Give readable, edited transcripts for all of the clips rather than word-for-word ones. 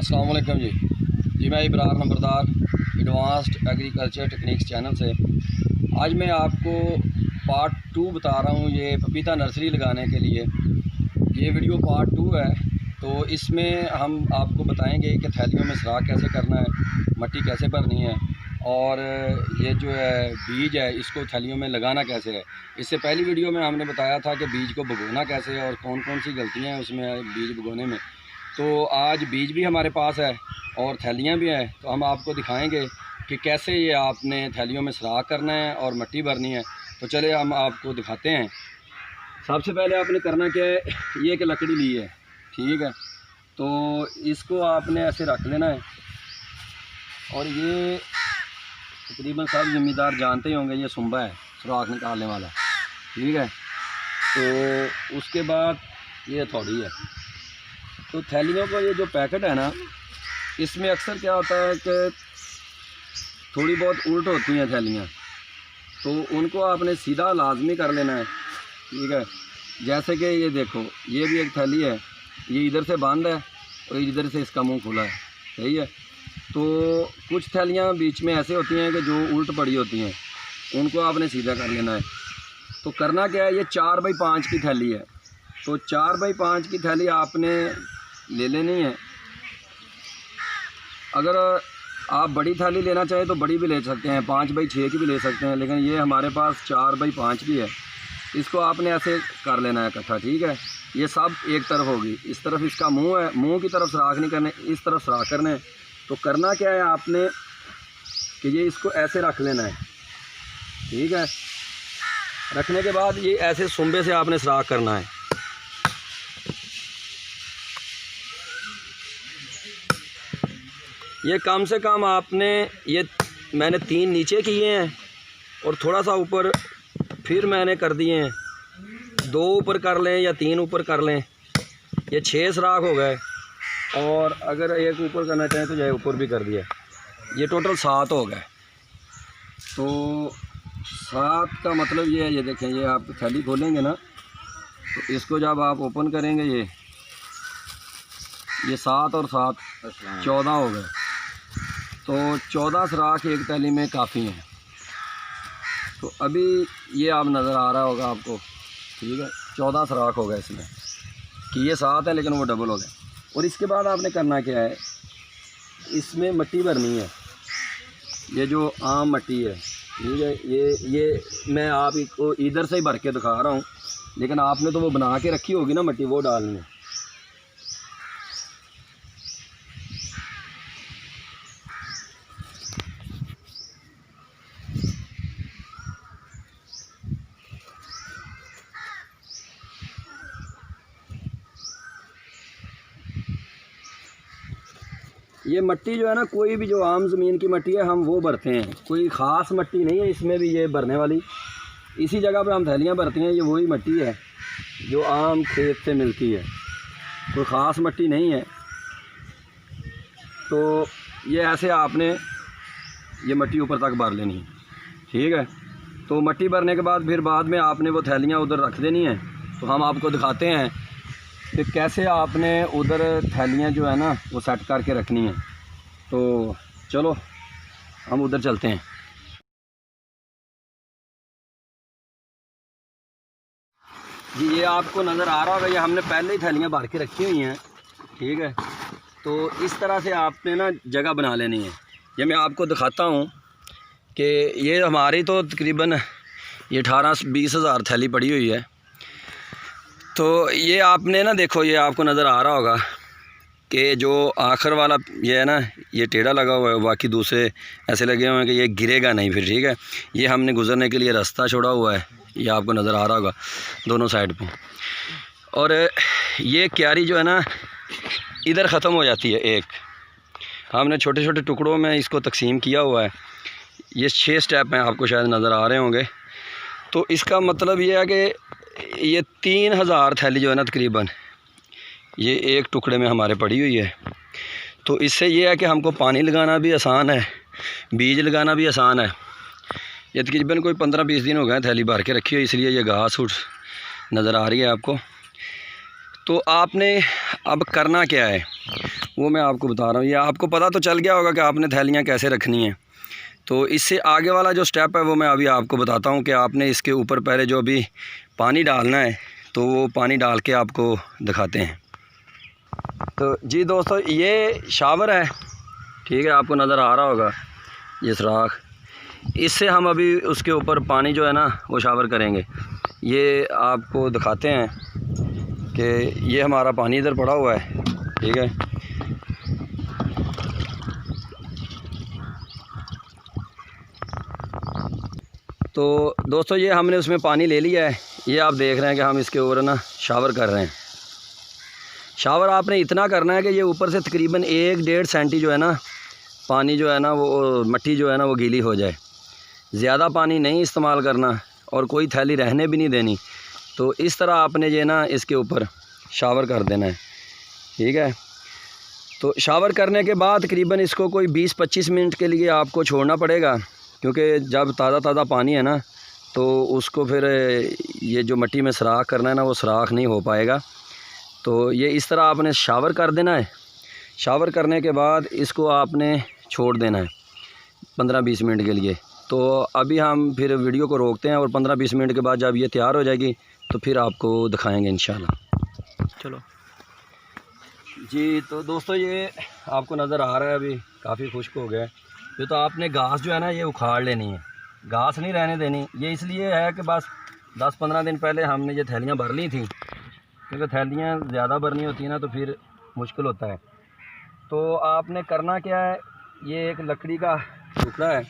अस्सलाम वालेकुम जी मैं Ibrar Numberdar advanced agriculture techniques channel से आज मैं आपको पार्ट 2 बता रहा हूँ। ये पपीता नर्सरी लगाने के लिए ये वीडियो पार्ट 2 है। तो इसमें हम आपको बताएंगे कि थैलियों में सुराख कैसे करना है, मट्टी कैसे भरनी है और ये जो है बीज है इसको थैलियों में लगाना कैसे है। इससे पहली वीडियो में हमने बताया था कि बीज को भगोना कैसे है और कौन कौन सी गलतियाँ हैं उसमें बीज भगोने में। तो आज बीज भी हमारे पास है और थैलियाँ भी हैं, तो हम आपको दिखाएंगे कि कैसे ये आपने थैलियों में सुराख करना है और मट्टी भरनी है। तो चले हम आपको दिखाते हैं। सबसे पहले आपने करना क्या है, ये एक लकड़ी ली है, ठीक है, तो इसको आपने ऐसे रख लेना है और ये तकरीबन सब ज़मींदार जानते ही होंगे, ये सुंबा है सुराख निकालने वाला, ठीक है। तो उसके बाद ये हथौड़ी है। तो थैलियों का ये जो पैकेट है ना, इसमें अक्सर क्या होता है कि थोड़ी बहुत उल्ट होती हैं थैलियाँ, तो उनको आपने सीधा लाजमी कर लेना है, ठीक है। जैसे कि ये देखो, ये भी एक थैली है, ये इधर से बंद है और इधर से इसका मुंह खुला है, सही है। तो कुछ थैलियाँ बीच में ऐसे होती हैं कि जो उल्ट पड़ी होती हैं, उनको आपने सीधा कर लेना है। तो करना क्या है, ये 4 बाई 5 की थैली है, तो 4 बाई 5 की थैली आपने ले लेनी है। अगर आप बड़ी थाली लेना चाहें तो बड़ी भी ले सकते हैं, 5 बाई 6 की भी ले सकते हैं, लेकिन ये हमारे पास 4 बाई 5 की है। इसको आपने ऐसे कर लेना है इकट्ठा, ठीक है। ये सब एक तरफ होगी, इस तरफ इसका मुंह है, मुंह की तरफ सुराख नहीं करने, इस तरफ सुराख करने हैं। तो करना क्या है आपने कि ये इसको ऐसे रख लेना है, ठीक है। रखने के बाद ये ऐसे सुंबे से आपने सुराख करना है। ये कम से कम आपने, ये मैंने 3 नीचे किए हैं और थोड़ा सा ऊपर फिर मैंने कर दिए हैं, 2 ऊपर कर लें या 3 ऊपर कर लें, ये 6 सुराख हो गए। और अगर एक ऊपर करना चाहें तो ये ऊपर भी कर दिया, ये टोटल 7 हो गए। तो 7 का मतलब ये है, ये देखें, ये आप थैली खोलेंगे ना, तो इसको जब आप ओपन करेंगे ये 7 और 7 14 हो गए। तो 14 सुराख एक थैली में काफ़ी हैं। तो अभी ये आप नज़र आ रहा होगा आपको, ठीक है, 14 सुराख हो गए इसमें, कि ये 7 है लेकिन वो डबल हो गए। और इसके बाद आपने करना क्या है, इसमें मट्टी भरनी है, ये जो आम मट्टी है, ठीक है। ये मैं आपको इधर से ही भर के दिखा रहा हूँ, लेकिन आपने तो वो बना के रखी होगी ना मट्टी, वो डालनी है। ये मट्टी जो है ना, कोई भी जो आम ज़मीन की मट्टी है हम वो भरते हैं, कोई ख़ास मट्टी नहीं है इसमें भी ये भरने वाली। इसी जगह पे हम थैलियाँ भरती हैं, ये वही मट्टी है जो आम खेत से मिलती है, कोई ख़ास मट्टी नहीं है। तो ये ऐसे आपने ये मट्टी ऊपर तक भर लेनी है, ठीक है। तो मट्टी भरने के बाद फिर बाद में आपने वो थैलियाँ उधर रख देनी है। तो हम आपको दिखाते हैं कि कैसे आपने उधर थैलियाँ जो है ना वो सेट करके रखनी है। तो चलो हम उधर चलते हैं। जी ये आपको नज़र आ रहा होगा, ये हमने पहले ही थैलियाँ भर के रखी हुई हैं, ठीक है। तो इस तरह से आपने ना जगह बना लेनी है। ये मैं आपको दिखाता हूँ कि ये हमारी तो तकरीबन ये 18-20 हज़ार थैली पड़ी हुई है। तो ये आपने ना देखो, ये आपको नज़र आ रहा होगा कि जो आखिर वाला ये है ना, ये टेढ़ा लगा हुआ है, बाकी दूसरे ऐसे लगे हुए हैं कि ये गिरेगा नहीं फिर, ठीक है। ये हमने गुज़रने के लिए रास्ता छोड़ा हुआ है, ये आपको नज़र आ रहा होगा दोनों साइड पे। और ये क्यारी जो है ना इधर ख़त्म हो जाती है, एक हमने छोटे छोटे टुकड़ों में इसको तकसीम किया हुआ है। ये 6 स्टेप हैं, आपको शायद नज़र आ रहे होंगे। तो इसका मतलब ये है कि ये 3000 थैली जो है ना तकरीबन, ये एक टुकड़े में हमारे पड़ी हुई है। तो इससे ये है कि हमको पानी लगाना भी आसान है, बीज लगाना भी आसान है। ये तकरीबन कोई 15-20 दिन हो गए थैली भर के रखी हुई, इसलिए ये घास उठ नज़र आ रही है आपको। तो आपने अब करना क्या है वो मैं आपको बता रहा हूँ। ये आपको पता तो चल गया होगा कि आपने थैलियाँ कैसे रखनी हैं। तो इससे आगे वाला जो स्टेप है वो मैं अभी आपको बताता हूँ कि आपने इसके ऊपर पहले जो अभी पानी डालना है तो वो पानी डाल के आपको दिखाते हैं। तो जी दोस्तों, ये शावर है, ठीक है, आपको नज़र आ रहा होगा ये सुराख। इससे हम अभी उसके ऊपर पानी जो है ना वो शावर करेंगे। ये आपको दिखाते हैं कि ये हमारा पानी इधर पड़ा हुआ है, ठीक है। तो दोस्तों, ये हमने उसमें पानी ले लिया है। ये आप देख रहे हैं कि हम इसके ऊपर ना शावर कर रहे हैं। शावर आपने इतना करना है कि ये ऊपर से तकरीबन 1-1.5 सेंटी जो है ना पानी जो है ना वो मिट्टी जो है ना वो गीली हो जाए। ज़्यादा पानी नहीं इस्तेमाल करना और कोई थैली रहने भी नहीं देनी। तो इस तरह आपने ये ना इसके ऊपर शावर कर देना है, ठीक है। तो शावर करने के बाद तकरीबन इसको कोई 20-25 मिनट के लिए आपको छोड़ना पड़ेगा, क्योंकि जब ताज़ा ताज़ा पानी है ना तो उसको फिर ये जो मिट्टी में सुराख करना है ना वो सुराख नहीं हो पाएगा। तो ये इस तरह आपने शावर कर देना है। शावर करने के बाद इसको आपने छोड़ देना है 15-20 मिनट के लिए। तो अभी हम फिर वीडियो को रोकते हैं और 15-20 मिनट के बाद जब ये तैयार हो जाएगी तो फिर आपको दिखाएंगे इंशाल्लाह। चलो जी। तो दोस्तों, ये आपको नज़र आ रहा है अभी काफ़ी खुश्क हो गया है। ये तो आपने घास जो है ना ये उखाड़ लेनी है, घास नहीं रहने देनी। ये इसलिए है कि बस 10-15 दिन पहले हमने ये थैलियाँ भर ली थी, क्योंकि थैलियाँ ज़्यादा भरनी होती है ना तो फिर मुश्किल होता है। तो आपने करना क्या है, ये एक लकड़ी का टुकड़ा है,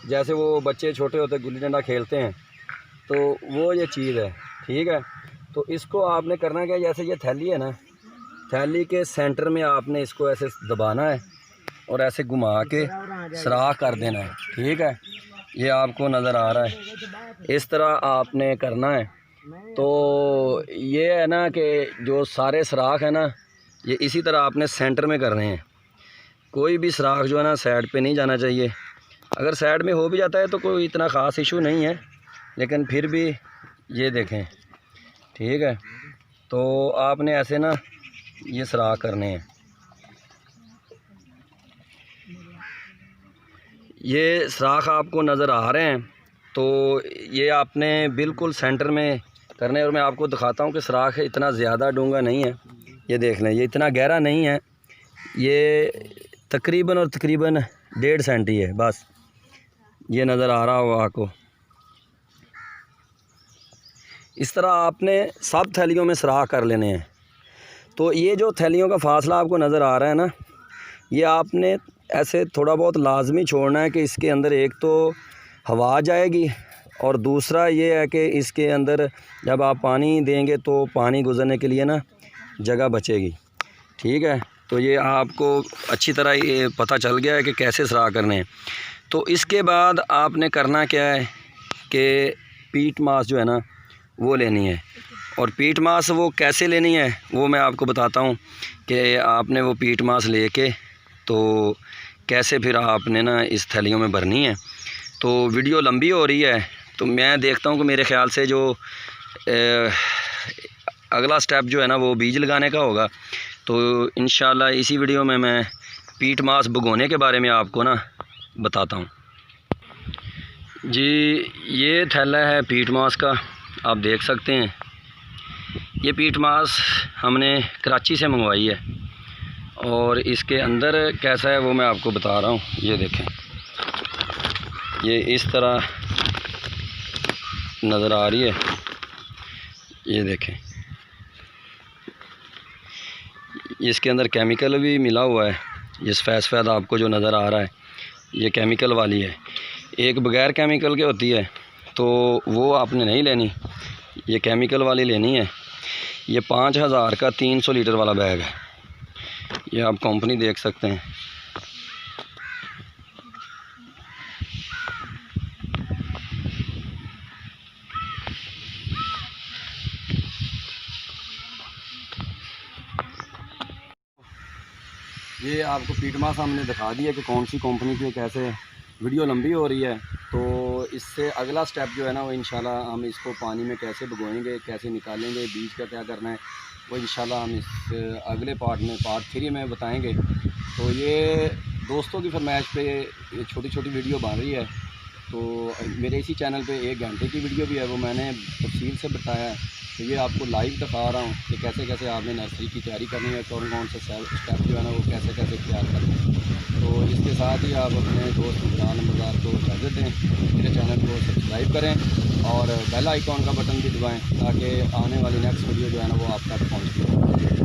जैसे वो बच्चे छोटे होते गुल्ली डंडा खेलते हैं तो वो ये चीज़ है, ठीक है। तो इसको आपने करना क्या, जैसे ये थैली है ना, थैली के सेंटर में आपने इसको ऐसे दबाना है और ऐसे घुमा के सुराख कर देना है, ठीक है। ये आपको नज़र आ रहा है, इस तरह आपने करना है। तो ये है ना कि जो सारे सुराख है ना ये इसी तरह आपने सेंटर में करने हैं। कोई भी सुराख जो है ना साइड पे नहीं जाना चाहिए। अगर साइड में हो भी जाता है तो कोई इतना ख़ास इशू नहीं है, लेकिन फिर भी ये देखें, ठीक है। तो आपने ऐसे ना ये सुराख करने हैं। ये सुराख आपको नज़र आ रहे हैं, तो ये आपने बिल्कुल सेंटर में करने। और मैं आपको दिखाता हूँ कि सुराख इतना ज़्यादा डूंगा नहीं है। ये देख लें, ये इतना गहरा नहीं है, ये तकरीबन और तकरीबन 1.5 सेंटी है बस। ये नज़र आ रहा होगा आपको। इस तरह आपने सब थैलियों में सुराख कर लेने हैं। तो ये जो थैलियों का फासला आपको नज़र आ रहा है ना, ये आपने ऐसे थोड़ा बहुत लाजमी छोड़ना है कि इसके अंदर एक तो हवा जाएगी और दूसरा ये है कि इसके अंदर जब आप पानी देंगे तो पानी गुज़रने के लिए ना जगह बचेगी, ठीक है। तो ये आपको अच्छी तरह ये पता चल गया है कि कैसे सुराख करने हैं। तो इसके बाद आपने करना क्या है कि पीट मास जो है ना वो लेनी है। और पीट मास वो कैसे लेनी है वो मैं आपको बताता हूँ कि आपने वो पीट मास लेके तो कैसे फिर आपने ना इस थैलियों में भरनी है। तो वीडियो लंबी हो रही है, तो मैं देखता हूँ कि मेरे ख़्याल से जो अगला स्टेप जो है ना वो बीज लगाने का होगा। तो इंशाल्लाह इसी वीडियो में मैं पीट मास भगोने के बारे में आपको ना बताता हूँ। जी, ये थैला है पीट मास का, आप देख सकते हैं। ये पीट मास हमने कराची से मंगवाई है और इसके अंदर कैसा है वो मैं आपको बता रहा हूँ। ये देखें, ये इस तरह नज़र आ रही है। ये देखें, इसके अंदर केमिकल भी मिला हुआ है। ये सफ़ेद आपको जो नज़र आ रहा है ये केमिकल वाली है। एक बग़ैर केमिकल के होती है तो वो आपने नहीं लेनी, ये केमिकल वाली लेनी है। ये 5000 का 300 लीटर वाला बैग है। ये आप कंपनी देख सकते हैं। ये आपको पीट मास हमने दिखा दिया कि कौन सी कंपनी की कैसे। वीडियो लंबी हो रही है तो इससे अगला स्टेप जो है ना वो इंशाल्लाह हम इसको पानी में कैसे भिगोएंगे, कैसे निकालेंगे, बीज का क्या करना है, वो इंशाल्लाह हम इस अगले पार्ट में, पार्ट 3 में बताएंगे। तो ये दोस्तों की फरमाइश पे ये छोटी छोटी वीडियो बन रही है। तो मेरे इसी चैनल पे 1 घंटे की वीडियो भी है, वो मैंने तफसील से बताया है। तो ये आपको लाइव दिखा रहा हूँ कि कैसे कैसे आपने नर्सरी की तैयारी करनी है, कौन कौन से स्टेप जो है ना वो कैसे कैसे तैयार करना है। तो इसके साथ ही आप अपने दोस्त इमरान नंबरदार को इजाज़त दें, मेरे चैनल को सब्सक्राइब करें और बेल आइकॉन का बटन भी दबाएँ ताकि आने वाली नेक्स्ट वीडियो जो है ना वो आप तक पहुँच जाए।